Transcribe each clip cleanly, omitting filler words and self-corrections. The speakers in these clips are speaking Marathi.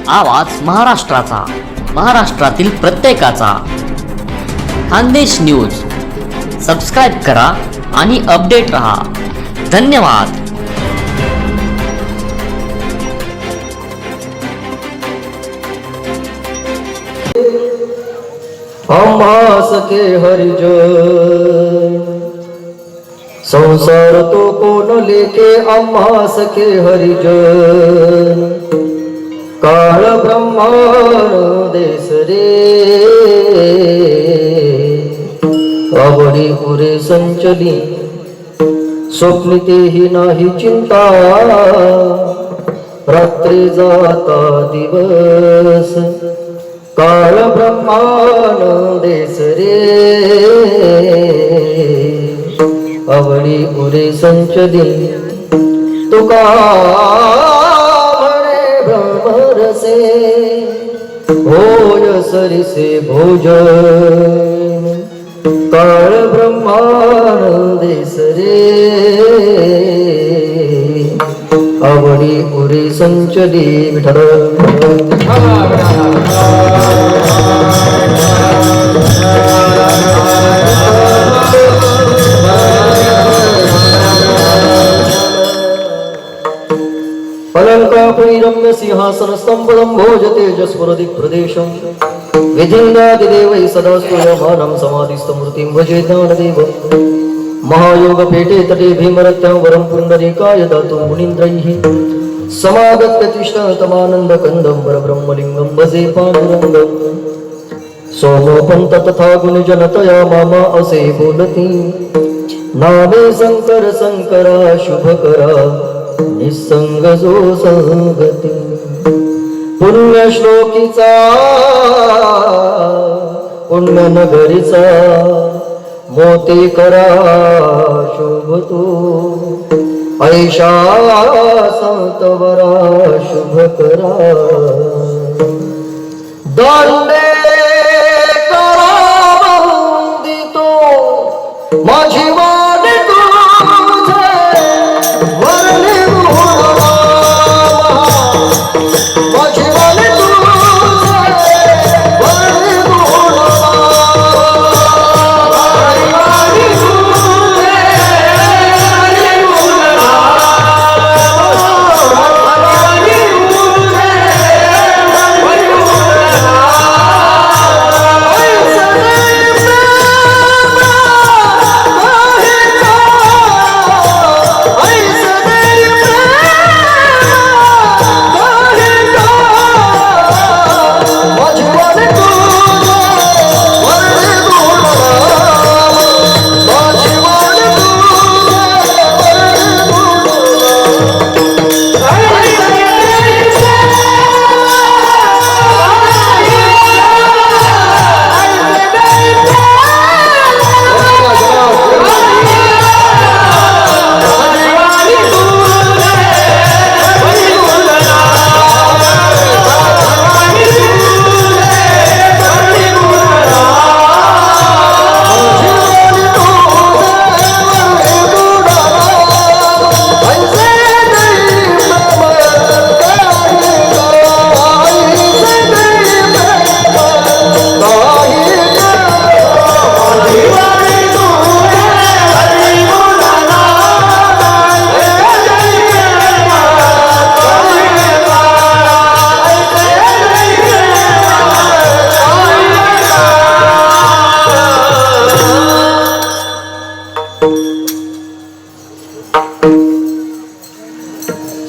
आवाज महाराष्ट्राचा, महाराष्ट्रातील प्रत्येकाचा. खानदेश न्यूज सबस्क्राईब करा आणि अपडेट रहा. धन्यवाद. आम्हा सखे हरिजन संसार तो कोण लेखे. आम्हा सखे हरिजन काळ ब्रह्मांड देस रे. आवडी पुरे संचली स्वप्नितेही नाही चिंता. रात्री जाता दिवस काळ ब्रह्मांड देस रे. आवडी पुरे संचली तुका म्हणे भ्रमरसे. होय सरिसे भोजन काळ ब्रह्मांड देस रे. आवडी पुरे संचली विठ्ठल. अलंकापुरीरम्य सिंहासन स्तंभं भोजते जस्फुरदिक् प्रदेशं. विधिन्दादिदेवैः सदा स्तूयमानं समाधिस्थमूर्तिं भजे ज्ञानदेवम्. महायोगपीठे तटे भीमरत्यां वरं पुण्डरीकाय दातुं मुनीन्द्रैः समागत्य तिष्ठतमानन्दकन्दं वरब्रह्मलिङ्गं भजे पाण्डुरङ्गम्. सोमोपन्त तथा गुणजनतया मामा असे बोलती. नामे शंकर शंकरा शुभकरा निसंग जो संगती. पुण्यश्लोकीचा पुण्यनगरीचा मोती करा शोभतो. ऐशा संतवरा शुभ करा. दांडे करा वंदितो माझी वाणी तुझे वर्णी गुणवा. माझी वाणी तुझे वर्णी गुणवा.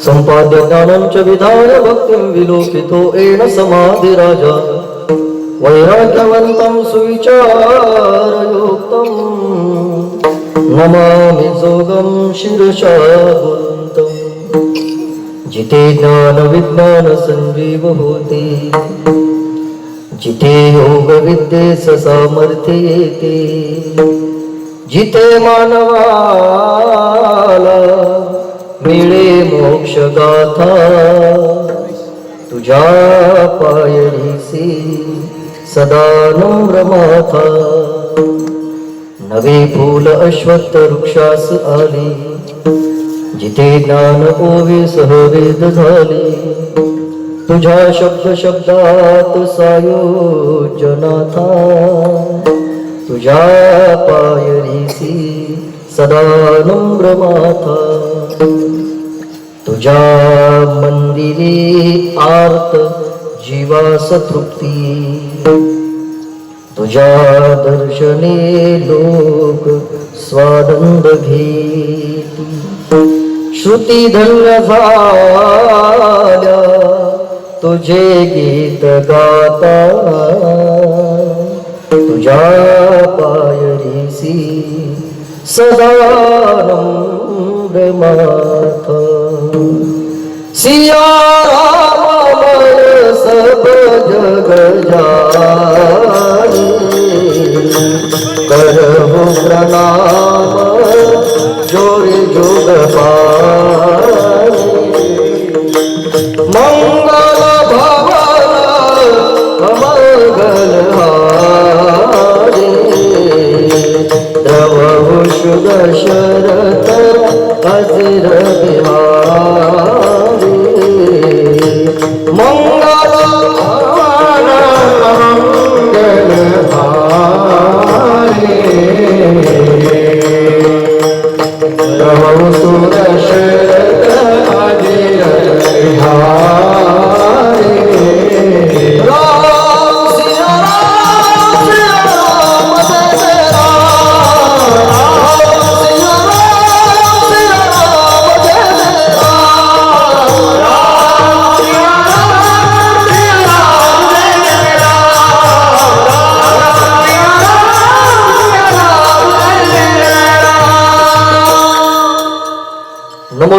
संपाद्य ज्ञानं च विधाय भक्तिं विलोकितो येन समाधिराजा. वैराग्यवन्तं सुविचारयुक्तं नमामि जोगं शिरसा गुरुन्तं. जिते ज्ञान विज्ञान संजीव होते. जिथे योग विद्येस सामर्थ्य येते. जिथे मानवाला मिळे मोक्ष गाथा. तुझ्या पायरीसी सदा नम्र माथा. नवे फूल अश्वत्थ वृक्षास आली. जिथे ज्ञान ओवे सहवेद झाले. तुझ्या शब्द शब्दात सायोजनाथा तुझ्या पायरीसी सदा नम्र माथा तुझ्या मंदिरी आर्त जीवास तृप्ती तुझ्या दर्शने लोक स्वानंद घेती श्रुती धन्य झाल्या तुझे गीत गाता तुझ्या पायरीसी सदा नम्र माथा सिया राम सब जग जाने करहु प्रणाम जोरे जोग पाने मंगल भवन मंगल हारे द्रवहु शुभ शरत अजिर बिहारी मंगल हारे द्रवहु सुर शरत अजिर बिहारी राम सिया राम सिया राम जय राम राम सिया राम सिया राम जय राम राम सिया राम सिया राम जय राम राम सिया राम नमो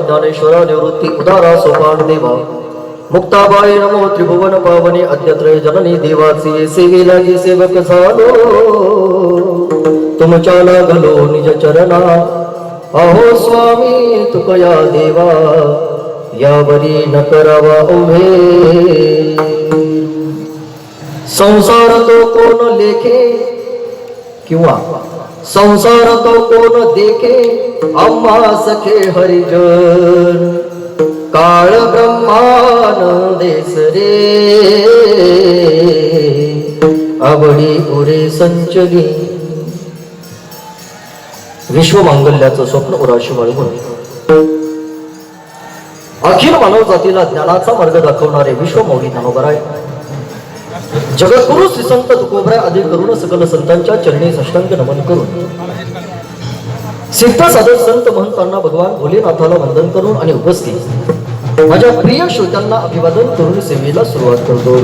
ज्ञानेश्वरा निवृत्ति उदारा सोपान देवा मुक्ताबाई नमो त्रिभुवन पावनी अद्यत्रय जननी देवाची सेवे लागी सेवक झालो तुमच्या लागलो निज चरणा अहो स्वामी तुकया देवा यावरी न करावा उभे संसार तो कोण लेखे किंवा संसार तो कोण देखे आम्हा सखे हरिजन काळ ब्रह्मानंदेस रे आवडी उरे संचली विश्वमांगल्याचं स्वप्न उराशी बाळगून अखिल मानव जातीला ज्ञानाचा मार्ग दाखवणारे विश्वमौली ज्ञानोबराय जगद्गुरु श्री संत तुकोबराय आदी करून सकल संतांच्या चरणी साष्टांग नमन करून सिद्ध साधक संत महंतांना भगवान भोलेनाथाला वंदन करून आणि उपस्थित माझ्या प्रिय श्रोत्यांना अभिवादन करून सेवेला सुरुवात करतो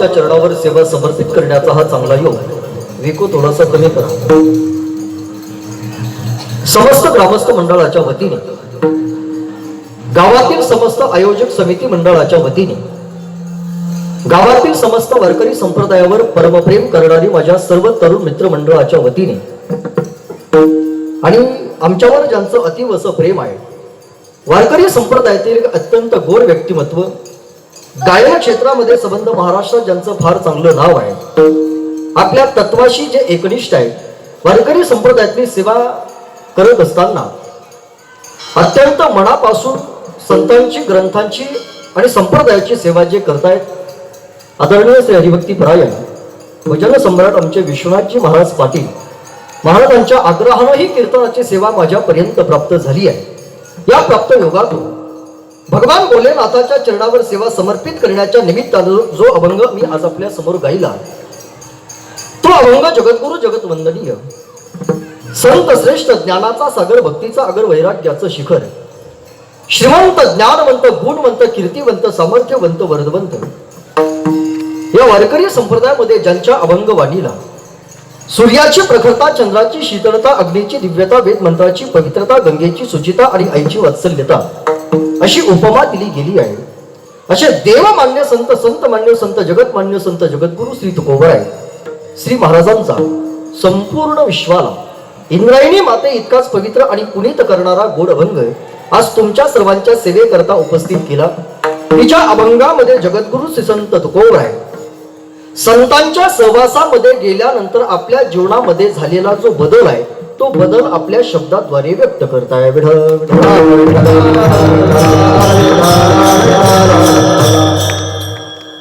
महाराजांच्या चरणावर सेवा समर्पित करण्याचा हा चांगला योग विको थोडासा कमी करा. समस्त ग्रामस्थ मंडळाच्या वतीने, गावातील समस्त आयोजक समिती मंडळाच्या वतीने, गावातील समस्त वारकरी संप्रदायावर परमप्रेम करणारी माझ्या सर्व तरुण मित्र मंडळाच्या वतीने आणि आमच्यावर ज्यांचं अतीव असं प्रेम आहे, वारकरी संप्रदायातील अत्यंत गोड व्यक्तिमत्व, गायन क्षेत्रामध्ये संबंध महाराष्ट्रात ज्यांचं फार चांगलं नाव आहे, आपल्या तत्वाशी जे एकनिष्ठ आहे, वारकरी संप्रदायातली सेवा करत असताना अत्यंत मनापासून संतांची, ग्रंथांची आणि संप्रदायाची सेवा जे करतायत, आदरणीय श्री हरिभक्ती परायण भजन सम्राट आमचे विश्वनाथजी महाराज पाटील महाराजांच्या आग्रहानं ही कीर्तनाची सेवा माझ्यापर्यंत प्राप्त झाली आहे. या प्राप्त योगातून भगवान भोलेनाथाच्या चरणावर सेवा समर्पित करण्याच्या निमित्तानं जो अभंग मी आज आपल्या समोर गायला, तो अभंग जगद्गुरु जगत वंदनीय संत श्रेष्ठ ज्ञानाचा सागर, भक्तीचा आगर, वैराग्याचं शिखर, श्रीमंत, ज्ञानवंत, गुणवंत, कीर्तिवंत, सामर्थ्यवंत, वरदवंत या वारकरी संप्रदायामध्ये ज्यांच्या अभंग वाणीला सूर्याची प्रखरता, चंद्राची शीतलता, अग्नीची दिव्यता, वेद मंत्राची पवित्रता, गंगेची सुचिता आणि आईची वात्सल्यता अशी उपमा दिली गेली आहे. असे देवमान्य संत, संत मान्य संत, जगत मान्य संत जगद्गुरु श्री तुकोबराय श्री महाराजांचा संपूर्ण विश्वाला इंद्रायणी माते इतकाच पवित्र आणि पुनीत करणारा गोड अभंग आज तुमच्या सर्वांच्या सेवेकरता उपस्थित केला. तिच्या अभंगामध्ये जगद्गुरु श्री संत तुकोबराय संतांच्या सहवासामध्ये गेल्यानंतर आपल्या जीवनामध्ये झालेला जो बदल आहे, तो बदल आपल्या शब्दाद्वारे व्यक्त करताय.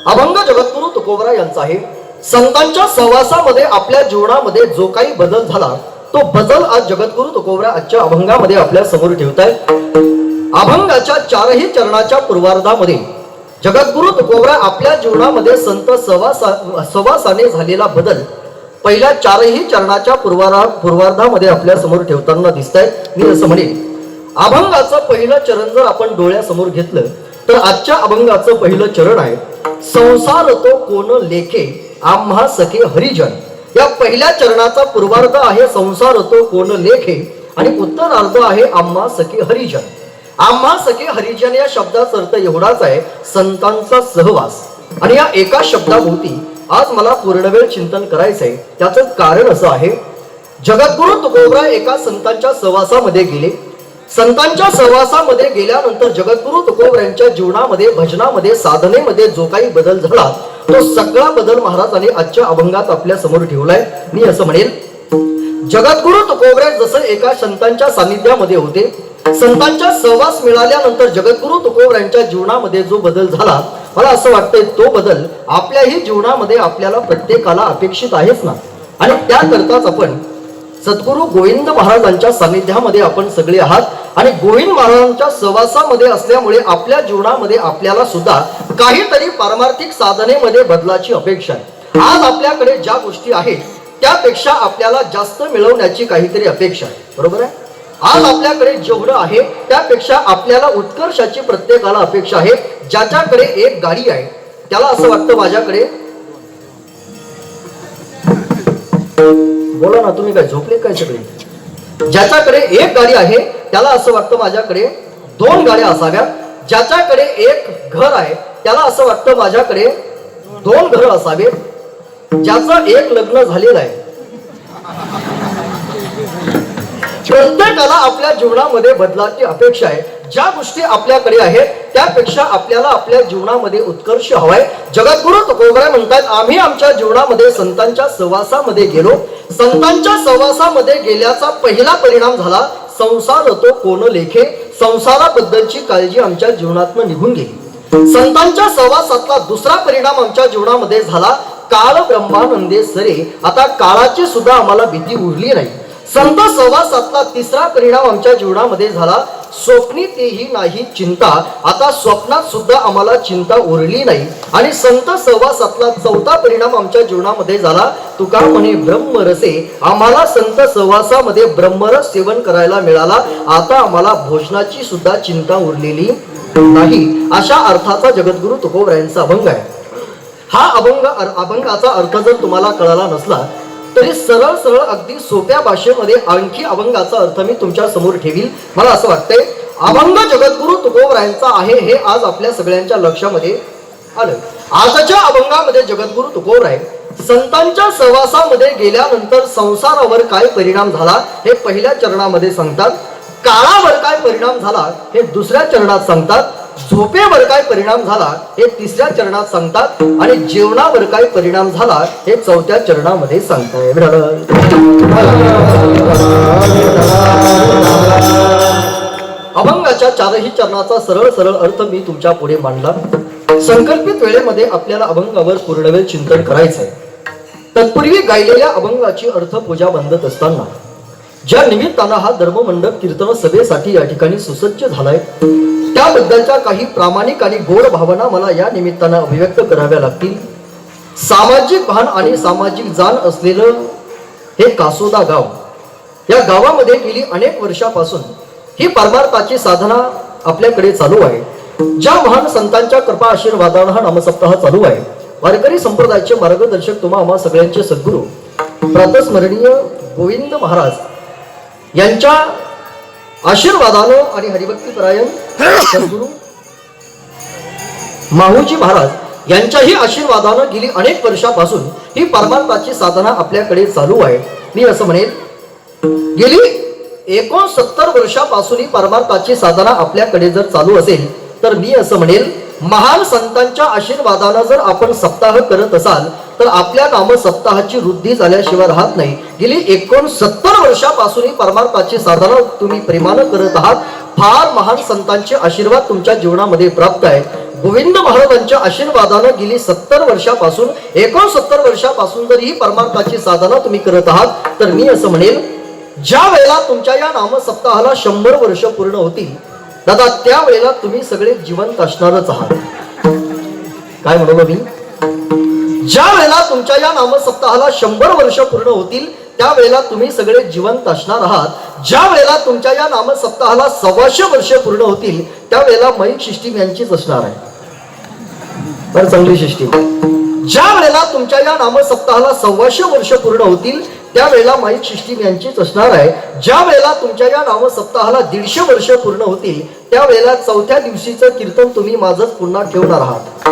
अभंग जगद्गुरु तुकोबराय यांचा आहे. संतांच्या सहवासामध्ये आपल्या जीवनामध्ये जो काही बदल झाला, तो बदल आज जगद्गुरु तुकोबराय आजच्या अभंगामध्ये आपल्या समोर ठेवताय. अभंगाच्या चारही चरणाच्या पूर्वार्धामध्ये जगद्गुरु तुकोबराय आपल्या जीवनामध्ये संत सहवासाने झालेला बदल पहिल्या चारही चरणाच्या पूर्वार्धामध्ये आपल्या समोर ठेवताना दिसत आहे. मी असं म्हणेन, अभंगाचं पहिलं चरण जर आपण डोळ्यासमोर घेतलं तर आजच्या अभंगाचं पहिलं चरण आहे, संसार तो कोण लेखे आम्हा सखे हरिजन. या पहिल्या चरणाचा पूर्वार्ध आहे संसार तो कोण लेखे आणि उत्तरार्ध आहे आम्हा सखे हरिजन. आम्हा सखे हरिजन या शब्दाचा अर्थ एवढाच आहे, संतांचा सहवास. आणि या एका शब्दाभोवती आज मला पूर्णवेळ चिंतन करायचं आहे. त्याचं कारण असं आहे, जगद्गुरु तुकोबराय एका संतांच्या सहवासामध्ये गेले. संतांच्या सहवासामध्ये गेल्यानंतर जगद्गुरु तुकोबरायांच्या जीवनामध्ये, भजनामध्ये, साधनेमध्ये जो काही बदल झाला, तो सगळा बदल महाराजांनी आजच्या अभंगात आपल्या समोर ठेवलाय. मी असं म्हणेल, जगद्गुरु तुकोबराय जसं एका संतांच्या सानिध्यामध्ये होते, संतांच्या सहवास मिळाल्यानंतर जगद्गुरु तुकोबरायांच्या जीवनामध्ये जो बदल झाला, मला असं वाटतंय तो बदल आपल्याही जीवनामध्ये आपल्याला प्रत्येकाला अपेक्षित आहेच ना. आणि त्याकरताच आपण सद्गुरु गोविंद महाराजांच्या सानिध्यामध्ये आपण सगळे आहात आणि गोविंद महाराजांच्या सहवासामध्ये असल्यामुळे आपल्या जीवनामध्ये आपल्याला सुद्धा काहीतरी पारमार्थिक साधनेमध्ये बदलाची अपेक्षा आहे. आज आपल्याकडे ज्या गोष्टी आहेत त्यापेक्षा आपल्याला जास्त मिळवण्याची काहीतरी अपेक्षा आहे. बरोबर आहे? आज आपल्याकडे जेवढं आहे त्यापेक्षा आपल्याला उत्कर्षाची प्रत्येकाला अपेक्षा आहे. ज्याच्याकडे एक गाडी आहे त्याला असं वाटतं माझ्याकडे, बोला ना तुम्ही, काय झोपले काय सगळे? ज्याच्याकडे एक गाडी आहे त्याला असं वाटतं माझ्याकडे दोन गाड्या असाव्यात. ज्याच्याकडे एक घर आहे त्याला असं वाटतं माझ्याकडे दोन घर असावेत. ज्याचं एक लग्न झालेलं आहे, प्रत्येकाला आपल्या जीवनामध्ये बदलाची अपेक्षा आहे. ज्या गोष्टी आपल्याकडे आहेत त्यापेक्षा आपल्याला आपल्या जीवनामध्ये उत्कर्ष हवाय. जगद्गुरु तुकोबराय म्हणतात, आम्ही आमच्या जीवनामध्ये संतांच्या सहवासामध्ये गेलो. संतांच्या सहवासामध्ये गेल्याचा पहिला परिणाम झाला, संसार तो कोण लेखे. संसाराबद्दलची काळजी आमच्या जीवनातून निघून गेली. संतांच्या सहवासातला दुसरा परिणाम आमच्या जीवनामध्ये झाला, काळ ब्रह्मानंदे सरे. आता काळाची सुद्धा आम्हाला भीती उरली नाही. संत सहवासातला तिसरा परिणाम आमच्या जीवनामध्ये झाला, स्वप्नी तेही नाही चिंता. आता स्वप्नात सुद्धा आम्हाला चिंता उरली नाही. आणि संत सहवासातला चौथा परिणाम आमच्या जीवनामध्ये झाला, तुका म्हणे ब्रह्मरसे. आम्हाला संत सहवासामध्ये ब्रह्मरस सेवन करायला मिळाला. आता आम्हाला भोजनाची सुद्धा चिंता उरलेली नाही. अशा अर्थाचा जगद्गुरु तुकोबरायांचा अभंग आहे. हा अभंगाचा अर्थ जर तुम्हाला कळाला नसला तरी सरळ सरळ अगदी सोप्या भाषेमध्ये आणखी अभंगाचा अर्थ मी तुमच्या समोर ठेवील. मला असं वाटतंय अभंग जगद्गुरु तुकोबरायांचा आहे हे आज आपल्या सगळ्यांच्या लक्षामध्ये आलं. आजच्या अभंगामध्ये जगद्गुरु तुकोबराय संतांच्या सहवासामध्ये गेल्यानंतर संसारावर काय परिणाम झाला हे पहिल्या चरणामध्ये सांगतात. काळावर काय परिणाम झाला हे दुसऱ्या चरणात सांगतात. झोपेवर काय परिणाम झाला हे तिसऱ्या चरणात सांगतात आणि जेवणावर काय परिणाम झाला हे चौथ्या चरणामध्ये सांगताय. अभंगाच्या चारही चरणाचा सरळ सरळ अर्थ मी तुमच्या पुढे मांडला. संकल्पित वेळेमध्ये आपल्याला अभंगावर पूर्णवेळ चिंतन करायचंय. तत्पूर्वी गायलेल्या अभंगाची अर्थ पूजा बांधत असताना ज्या निमित्तानं हा धर्ममंडप कीर्तन सभेसाठी या ठिकाणी सुसज्ज झालाय त्याबद्दलच्या काही प्रामाणिक आणि गोड भावना मला या निमित्तानं अभिव्यक्त कराव्या लागतील. सामाजिक भान आणि सामाजिक जाण असलेलं हे कासोदा गाव, या गावामध्ये गेली अनेक वर्षापासून ही परमार्थाची साधना आपल्याकडे चालू आहे. ज्या महान संतांच्या कृपा आशीर्वादानं हा नामसप्ताह चालू आहे. वारकरी संप्रदायाचे मार्गदर्शक तुम्हा आम्हा सगळ्यांचे सद्गुरू प्रातस्मरणीय गोविंद महाराज यांच्या आशीर्वादानं आणि हरिभक्तीपरायण सद्गुरू माहूजी महाराज यांच्याही आशीर्वादानं गेली अनेक वर्षापासून ही परमार्थाची साधना आपल्याकडे चालू आहे. मी असं म्हणेन गेली 69 वर्षापासून ही परमार्थाची साधना आपल्याकडे जर चालू असेल तर मी असं म्हणेल महान संतांच्या आशीर्वादानं जर आपण सप्ताह करत असाल तर आपल्या नाम सप्ताहाची वृद्धी झाल्याशिवाय राहत नाही. गेली 69 वर्षापासून ही परमार्थाची साधना तुम्ही प्रेमानं करत आहात. फार महान संतांचे आशीर्वाद तुमच्या जीवनामध्ये प्राप्त आहे. गोविंद महाराजांच्या आशीर्वादानं गेली 70 वर्षापासून 69 वर्षापासून जर ही परमार्थाची साधना तुम्ही करत आहात तर मी असं म्हणेल ज्या वेळेला तुमच्या या नाम सप्ताहाला 100 वर्ष पूर्ण होतील दादा त्यावेळेला तुम्ही सगळे जिवंत असणारच आहात. काय म्हणालो मी? ज्या वेळेला तुमच्या या नाम सप्ताहाला 100 वर्ष पूर्ण होतील त्यावेळेला तुम्ही सगळे जिवंत असणार आहात. ज्या वेळेला तुमच्या या नाम सप्ताहाला 125 वर्ष पूर्ण होतील त्यावेळेला मैक सिस्टीम यांचीच असणार आहे. बरं, चांगली सिस्टीम. ज्या वेळेला तुमच्या या नाम सप्ताहाला 125 वर्ष पूर्ण होतील त्यावेळेला माईक सिस्टीम यांचीच असणार आहे. ज्या वेळेला तुमच्या या नाम सप्ताहाला 150 वर्ष पूर्ण होतील त्यावेळेला चौथ्या दिवशीचं कीर्तन तुम्ही माझंच पुन्हा ठेवणार आहात.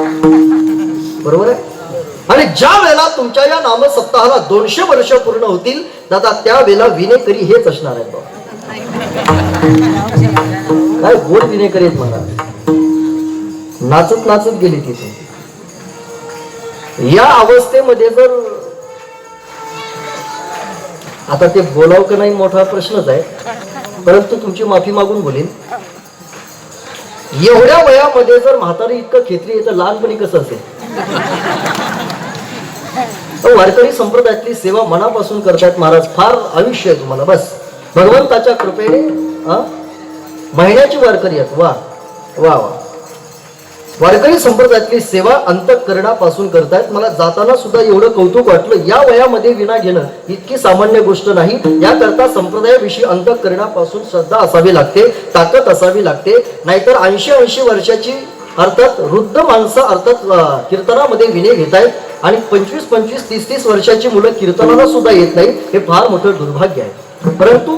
बरोबर आहे. आणि ज्या वेळेला तुमच्या या नाम सप्ताहाला 200 वर्ष पूर्ण होतील दादा त्यावेळेला विनेकरी हेच असणार आहेत. काय गोड विनेकरी आहेत महाराज, नाचत नाचत गेली तिथे. या अवस्थेमध्ये जर आता ते बोलाव का नाही मोठा प्रश्नच आहे, परंतु तुमची माफी मागून बोलेन. एवढ्या वयामध्ये जर म्हातारी इतकं खेत्री येतं लहानपणी कसं असेल? वारकरी संप्रदायातली सेवा मनापासून करतात महाराज. फार आयुष्य आहे तुम्हाला. बस भगवंताच्या कृपेने महिन्याची वारकरी आहेत. वा वा वा. वारकरी संप्रदायातली सेवा अंतःकरणापासून करतायत. मला जाताना सुद्धा एवढं कौतुक वाटलं. या वयामध्ये विना घेणं इतकी सामान्य गोष्ट नाही. याकरता संप्रदायाविषयी अंतःकरणापासून श्रद्धा असावी लागते, ताकद असावी लागते. नाहीतर 80 वर्षाची अर्थात वृद्ध माणसं अर्थात कीर्तनामध्ये विनय घेत आहेत आणि 25 30 वर्षाची मुलं कीर्तनाला सुद्धा येत नाही. हे फार मोठं दुर्भाग्य आहे. परंतु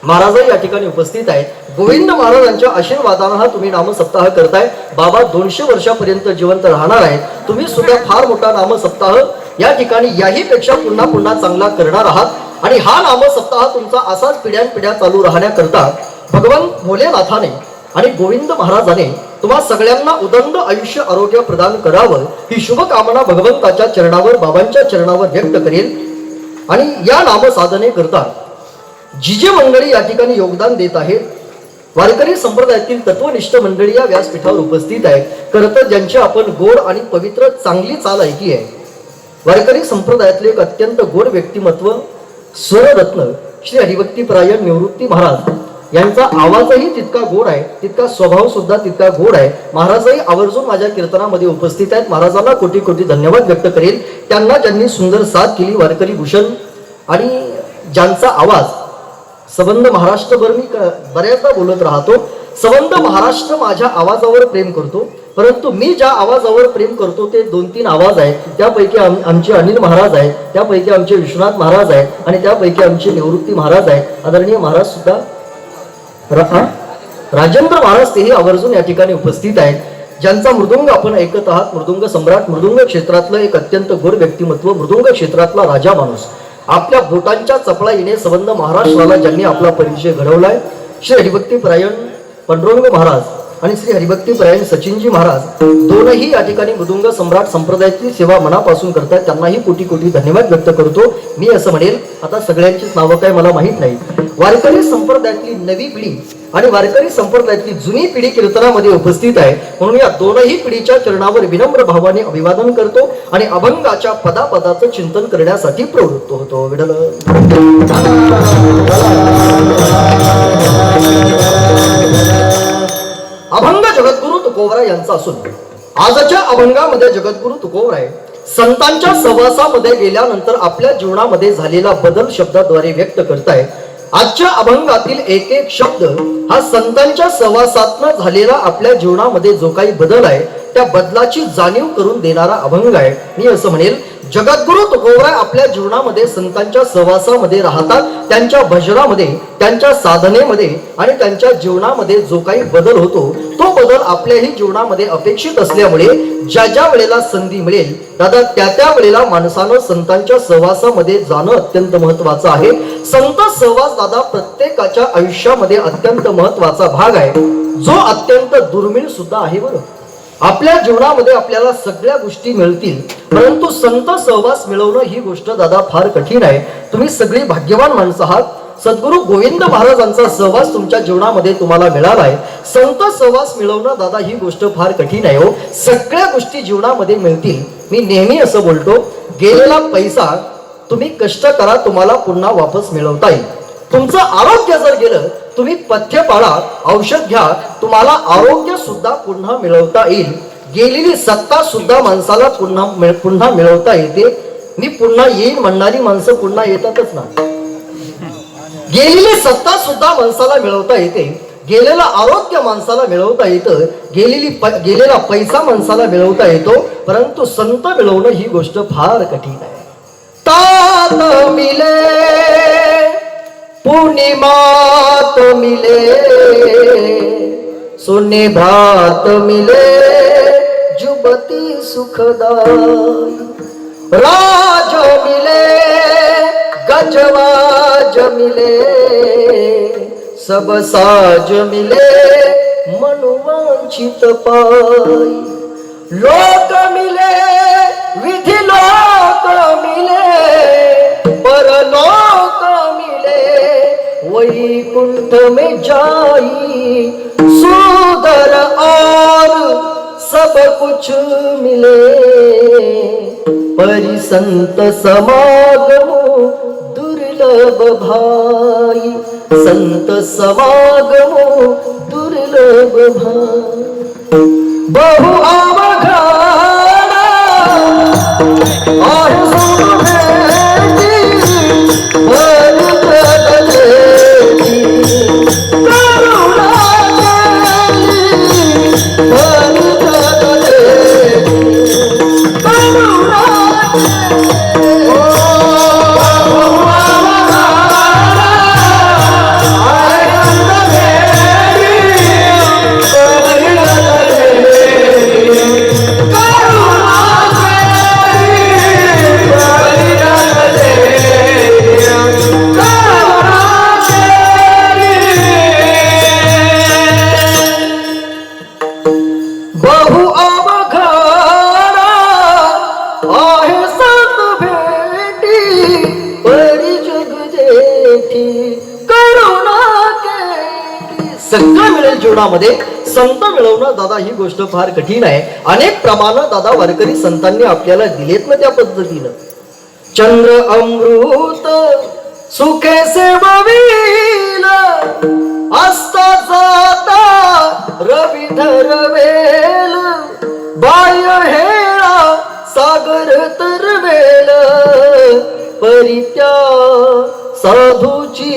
महाराज या ठिकाणी उपस्थित आहेत. गोविंद महाराजांच्या आशीर्वादानं हा तुम्ही नाम सप्ताह करताय. बाबा 200 वर्षापर्यंत जिवंत राहणार आहेत. तुम्ही सुद्धा फार मोठा नाम सप्ताह या ठिकाणी याही पेक्षा पुन्हा पुन्हा चांगला करणार आहात. आणि हा नाम सप्ताह तुमचा असाच पिढ्यानपिढ्या चालू राहण्याकरता भगवान भोलेनाथाने आणि गोविंद महाराजाने तुम्हा सगळ्यांना उदंड आयुष्य आरोग्य प्रदान करावं ही शुभकामना भगवंताच्या चरणावर बाबांच्या चरणावर व्यक्त करेल. आणि या नाम साधने करता जी जी मंडळी या ठिकाणी योगदान देत आहेत वारकरी संप्रदायातील तत्वनिष्ठ मंडळी या व्यासपीठावर उपस्थित आहे. खरं तर ज्यांची आपण गोड आणि पवित्र चांगली चाल ऐकली आहे. वारकरी संप्रदायातले एक अत्यंत गोड व्यक्तिमत्व स्वररत्न श्री हरिभक्तीपरायण निवृत्ती महाराज यांचा आवाजही तितका गोड आहे, तितका स्वभाव सुद्धा तितका गोड आहे. महाराजही आवर्जून माझ्या कीर्तनामध्ये उपस्थित आहेत. महाराजांना कोटी कोटी धन्यवाद व्यक्त करेल. त्यांना ज्यांनी सुंदर साथ केली वारकरी भूषण आणि ज्यांचा आवाज संबंध महाराष्ट्रभर मी बऱ्याचदा बोलत राहतो. संबंध महाराष्ट्र माझ्या आवाजावर प्रेम करतो. परंतु मी ज्या आवाजावर प्रेम करतो ते 2-3 आवाज आहेत. त्यापैकी आमचे अनिल महाराज आहेत, त्यापैकी आमचे विश्वनाथ महाराज आहेत आणि त्यापैकी आमचे निवृत्ती महाराज आहेत. आदरणीय महाराज सुद्धा राजेंद्र महाराज तेही आवर्जून या ठिकाणी उपस्थित आहेत, ज्यांचा मृदुंग आपण ऐकत आहात. मृदुंग सम्राट, मृदुंग क्षेत्रातलं एक अत्यंत गोड व्यक्तिमत्व, मृदुंग क्षेत्रातला राजा माणूस. आपल्या बोटांच्या चपळाईने संबंध महाराष्ट्राला ज्यांनी आपला परिचय घडवलाय, श्री हरिभक्तीपरायण पांडुरंग महाराज आणि श्री हरिभक्तीपरायण सचिनजी महाराज दोनही या ठिकाणी मृदुंग सम्राट संप्रदायाची सेवा मनापासून करतात. त्यांनाही कोटी कोटी धन्यवाद व्यक्त करतो. मी असं म्हणेल, आता सगळ्यांचीच नावं काय मला माहित नाही. वारकरी संप्रदायातली नवी पिढी आणि वारकरी संप्रदायातली जुनी पिढी कीर्तनामध्ये उपस्थित आहे, म्हणून या दोनही पिढीच्या चरणावर विनम्र भावाने अभिवादन करतो आणि अभंगाच्या पदापदाचं चिंतन करण्यासाठी प्रवृत्त होतो. विडल अभंग जगद्गुरु तुकोबराय यांचा असून आजच्या अभंगामध्ये जगद्गुरु तुकोबराय संतांच्या सहवासामध्ये गेल्यानंतर आपल्या जीवनामध्ये झालेला बदल शब्दाद्वारे व्यक्त करतायत. आजच्या अभंगातील एक एक शब्द हा संतांच्या सहवासातनं झालेला आपल्या जीवनामध्ये जो काही बदल आहे त्या बदलाची जाणीव करून देणारा अभंग आहे. मी असं म्हणेल, जगद्गुरु तुकोबराय आपल्या जीवनामध्ये संतांच्या सहवासामध्ये राहतात. त्यांच्या भजनामध्ये, त्यांच्या साधनेमध्ये आणि त्यांच्या जीवनामध्ये जो काही बदल होतो तो बदल आपल्याही जीवनामध्ये अपेक्षित असल्यामुळे ज्या ज्या वेळेला संधी मिळेल दादा त्या वेळेला माणसानं संतांच्या सहवासामध्ये जाणं अत्यंत महत्वाचं आहे. संत सहवास दादा प्रत्येकाच्या आयुष्यामध्ये अत्यंत महत्वाचा भाग आहे, जो अत्यंत दुर्मिळ सुद्धा आहे. बरं, आपल्या जीवनामध्ये आपल्याला सगळ्या गोष्टी मिळतील, परंतु संत सहवास मिळवणं ही गोष्ट दादा फार कठीण आहे. तुम्ही सगळी भाग्यवान माणसं आहात. सद्गुरु गोविंद महाराजांचा सहवास तुमच्या जीवनामध्ये तुम्हाला मिळाला आहे. संत सहवास मिळवणं दादा ही गोष्ट फार कठीण आहे हो. सगळ्या गोष्टी जीवनामध्ये मिळतील. मी नेहमी असं बोलतो, गेलेला पैसा तुम्ही कष्ट करा, तुम्हाला पुन्हा वापस मिळवता येईल. तुमचं आरोग्य जर गेलं, तुम्ही पथ्य पाळा, औषध घ्या, तुम्हाला आरोग्य सुद्धा पुन्हा मिळवता येईल. गेलेली सत्ता सुद्धा माणसाला पुन्हा मिळवता येते. मी पुन्हा येईल म्हणणारी माणसं पुन्हा येतातच ना. गेलेली सत्ता सुद्धा माणसाला मिळवता येते, गेलेलं आरोग्य माणसाला मिळवता येतं, गेलेला पैसा माणसाला मिळवता येतो, परंतु संत मिळवणं ही गोष्ट फार कठीण आहे. तात मिले पूर्णिमात मिले, सोने भात मिले, जुबती सुखदाई, राज मिले, गजवाज मिले, सब साज मिले, मनुवांछित पाई, लोक मिले, विधि लोक मिले, परलोक मिले, वैकुंठ में जाई, सुंदर और सब कुछ मिले, परि संत समागम दुर्लभ भाई, संत समागम दुर्लभ भाई. बहु अवघाना आहे सुमेधी, बलदेवी, करुणा देवी, बलदेवी, करुणा सगळं मिळेल जीवनामध्ये. संत मिळवणं दादा ही गोष्ट फार कठीण आहे. अनेक प्रमाण दादा वारकरी संतांनी आपल्याला दिलेत ना त्या पद्धतीनं. चंद्र अमृत सुखे सेववील, असता जाता रवी धरवेल, बाह्य हेळा सागर तरवेल, परित्या साधूची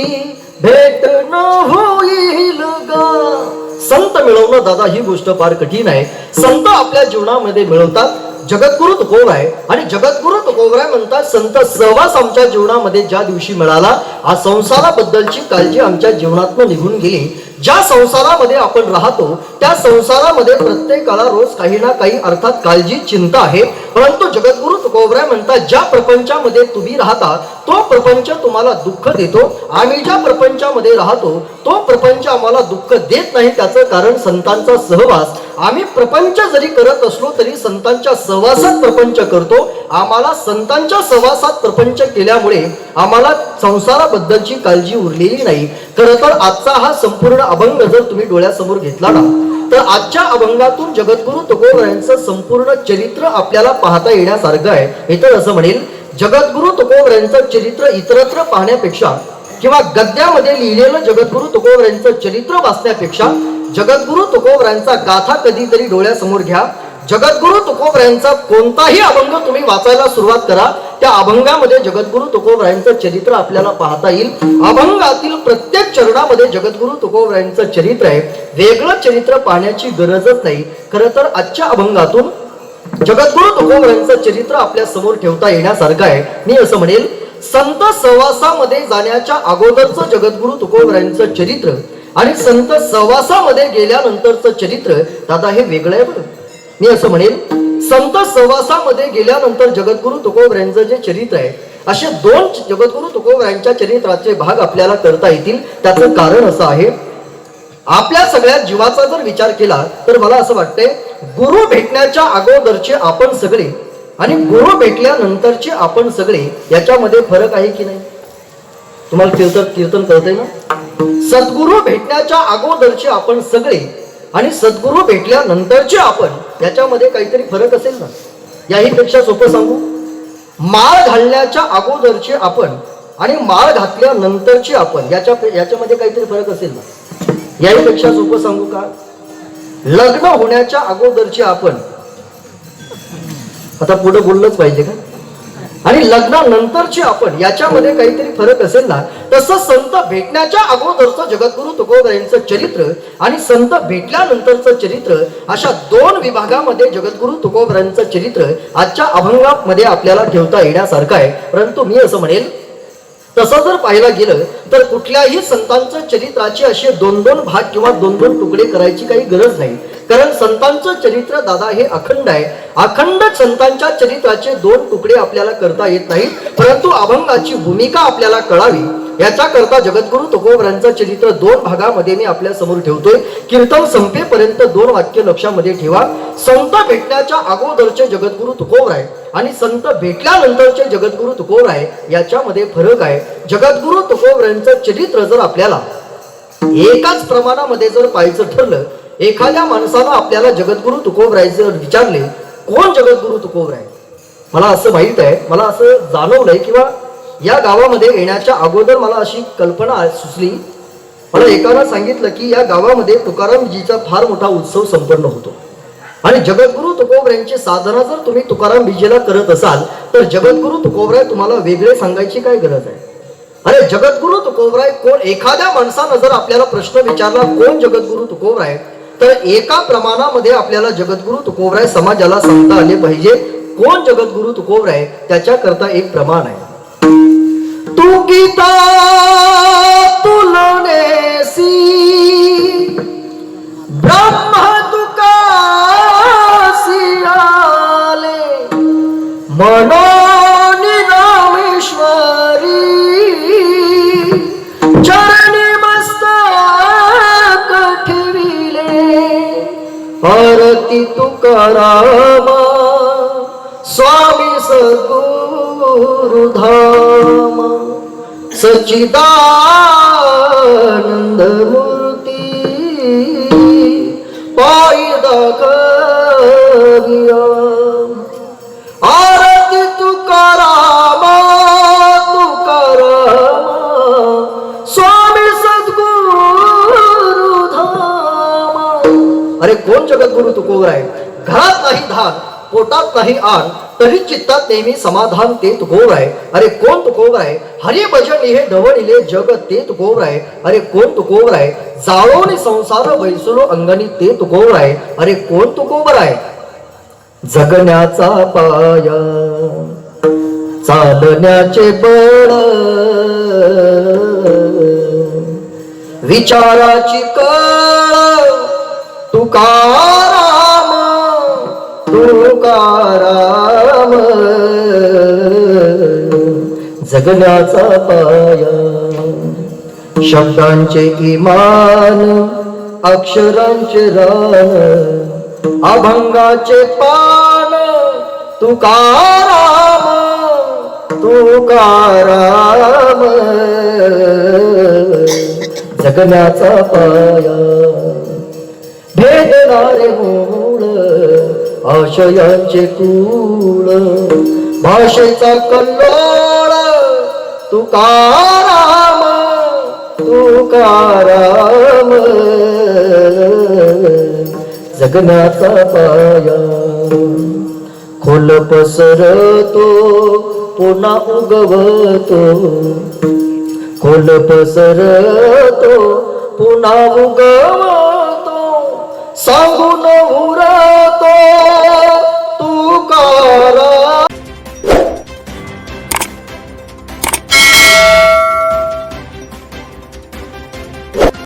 भेट न होईल गा. संत मिळवणं दादा ही गोष्ट फार कठीण आहे. संत आपल्या जीवनामध्ये मिळवतात. जगद्गुरु तुकोबराय आणि जगद्गुरु तुकोबराय म्हणतात संत सहवास आमच्या जीवनामध्ये ज्या दिवशी मिळाला, आ संसाराबद्दलची काळजी आमच्या जीवनातून निघून गेली. ज्या संसारामध्ये आपण राहतो त्या संसारामध्ये प्रत्येकाला रोज काही ना काही अर्थात काळजी चिंता आहे. परंतु जगद्गुरु तुकोबराय म्हणतात ज्या प्रपंचामध्ये तुम्ही राहता तो प्रपंच तुम्हाला दुःख देतो. आम्ही ज्या प्रपंचामध्ये राहतो तो प्रपंच आम्हाला दुःख देत नाही. त्याचं कारण संतांचा सहवास. आम्ही प्रपंच जरी करत असलो तरी संतांच्या सहवासात प्रपंच करतो. आम्हाला संतांच्या सहवासात प्रपंच केल्यामुळे आम्हाला संसाराबद्दलची काळजी उरलेली नाही. खरं तर आजचा हा संपूर्ण अभंग जर तुम्ही डोळ्यासमोर घेतला ना तर आजच्या अभंगातून जगद्गुरु तुकोबरायांचं संपूर्ण चरित्र आपल्याला पाहता येण्यासारखं आहे. इतर असं म्हणेल जगद्गुरु तुकोबरायांचं चरित्र इतरत्र पाहण्यापेक्षा किंवा गद्यामध्ये लिहिलेलं जगद्गुरु तुकोबरायांचं चरित्र वाचण्यापेक्षा जगद्गुरु तुकोबरायांचा गाथा कधीतरी डोळ्यासमोर घ्या. जगद्गुरु तुकोबरायांचा कोणताही अभंग तुम्ही वाचायला सुरुवात करा. त्या अभंगामध्ये जगद्गुरु तुकोबरायांचं चरित्र आपल्याला पाहता येईल. अभंगातील प्रत्येक चरणामध्ये जगद्गुरु तुकोबरायांचं चरित्र आहे. वेगळं चरित्र पाहण्याची गरजच नाही. खरं तर आजच्या अभंगातून जगद्गुरु तुकोबरायांचं चरित्र आपल्या समोर ठेवता येण्यासारखं आहे. मी असं म्हणेल संत सहवासामध्ये जाण्याच्या अगोदरचं जगद्गुरु तुकोबरायांचं चरित्र आणि संत सहवासामध्ये गेल्यानंतरचं चरित्र दादा हे वेगळं आहे बरं. मी असं म्हणेन संत सहवासामध्ये गेल्यानंतर जगद्गुरु तुकोबरायांचं जे चरित्र आहे असे दोन जगद्गुरु तुकोबरायांच्या चरित्राचे भाग आपल्याला करता येतील. त्याचं कारण असं आहे आपल्या सगळ्या जीवाचा जर विचार केला तर मला असं वाटतंय गुरु भेटण्याच्या अगोदरचे आपण सगळे आणि गुरु भेटल्यानंतरचे आपण सगळे याच्यामध्ये फरक आहे की नाही? तुम्हाला कीर्तन कळतंय ना? सद्गुरु भेटण्याच्या अगोदरचे आपण सगळे आणि सद्गुरु भेटल्यानंतरचे आपण याच्यामध्ये काहीतरी फरक असेल ना? याही पेक्षा सोपं सांगू, माळ घालण्याच्या अगोदरचे आपण आणि माळ घातल्यानंतरचे आपण याच्यामध्ये काहीतरी फरक असेल ना? याही पेक्षा सोपं सांगू का, लग्न होण्याच्या अगोदरचे आपण, आता पुढे बोललंच पाहिजे का, आणि लग्नानंतरचे आपण याच्यामध्ये काहीतरी फरक असेल ना? तसं संत भेटण्याच्या अगोदरचं जगद्गुरु तुकोबरायांचं चरित्र आणि संत भेटल्यानंतरचं चरित्र अशा दोन विभागामध्ये जगद्गुरु तुकोबरायांचं चरित्र आजच्या अभंगामध्ये आपल्याला ठेवता येण्यासारखं आहे. परंतु मी असं म्हणेल तसं जर पाहायला गेलं तर कुठल्याही संतांचं चरित्राचे असे दोन दोन भाग किंवा दोन दोन तुकडे करायची काही गरज नाही. कारण संतांचं चरित्र दादा हे अखंड आहे. अखंड संतांच्या चरित्राचे दोन तुकडे आपल्याला करता येत नाहीत. परंतु अभंगाची भूमिका आपल्याला कळावी याच्याकरता जगद्गुरु तुकोबरायांचं चरित्र दोन भागामध्ये मी आपल्या समोर ठेवतोय. कीर्तन संपेपर्यंत दोन वाक्य लक्षामध्ये ठेवा. संत भेटण्याच्या अगोदरचे जगद्गुरु तुकोबराय आणि संत भेटल्यानंतरचे जगद्गुरु तुकोबराय याच्यामध्ये फरक आहे. जगद्गुरु तुकोबरायांचं चरित्र जर आपल्याला एकाच प्रमाणामध्ये जर पाहायचं ठरलं, एखाद्या माणसाला आपल्याला जगद्गुरु तुकोबरायचं विचारले कोण जगद्गुरु तुकोबराय, मला असं माहित आहे, मला असं जाणवलंय किंवा या गावामध्ये येण्याच्या अगोदर मला अशी कल्पना सुचली. मला एकानं सांगितलं की या गावामध्ये तुकारामजीचा फार मोठा उत्सव संपन्न होतो आणि जगद्गुरु तुकोबरायांची साधना जर तुम्ही तुकारामजीला करत असाल तर जगद्गुरु तुकोबराय तुम्हाला वेगळे सांगायची काय गरज आहे? अरे जगद्गुरु तुकोबराय कोण? एखाद्या माणसानं जर आपल्याला प्रश्न विचारला कोण जगद्गुरु तुकोबराय तर एका प्रमाणामध्ये आपल्याला जगद्गुरु तुकोबराय समाजाला सांगता आले पाहिजे. कोण जगद्गुरु तुकोबराय त्याच्याकरता एक प्रमाण आहे. तू गीता तुलनेसी ब्रह्म तुकासी आले मनोनि रामेश्वरी चरणी मस्तक ठेविले आरती तुकारामा स्वामी सद्गुरु धाम सच्चिदानंद मूर्ती पायी दाखविया आरती तुकारामा तुकारामा स्वामी सद्गुरु धाम. अरे कोण जगद्गुरु तुकोबराय? घरात नाही धान, पोटात नाही आण, तरी चित्तात नेहमी समाधान ते तुकोबाय. अरे कोण तुकोबाय? हरी भजन हे ढवळिले जग ते तुकोबाय. अरे कोण तुकोबाय? जाळोनी संसार वैसुलो अंगणी ते तुकोबाय. अरे कोण तुकोबाय? जगण्याचा पाया चालण्याचे बळ विचाराची कळ तुकाराम तुकाराम जगण्याचा पाया शब्दांचे इमान अक्षरांचे रान अभंगाचे पान तुकाराम तुकाराम जगण्याचा पाया भेदणारे मूळ आशयांचे कूळ भाषेचा कल्लोळ तुकाराम तुकाराम जगण्याचा पाया खोल पसरतो पुन्हा उगवतो खोल पसरतो पुन्हा उगवतो सांगून उरा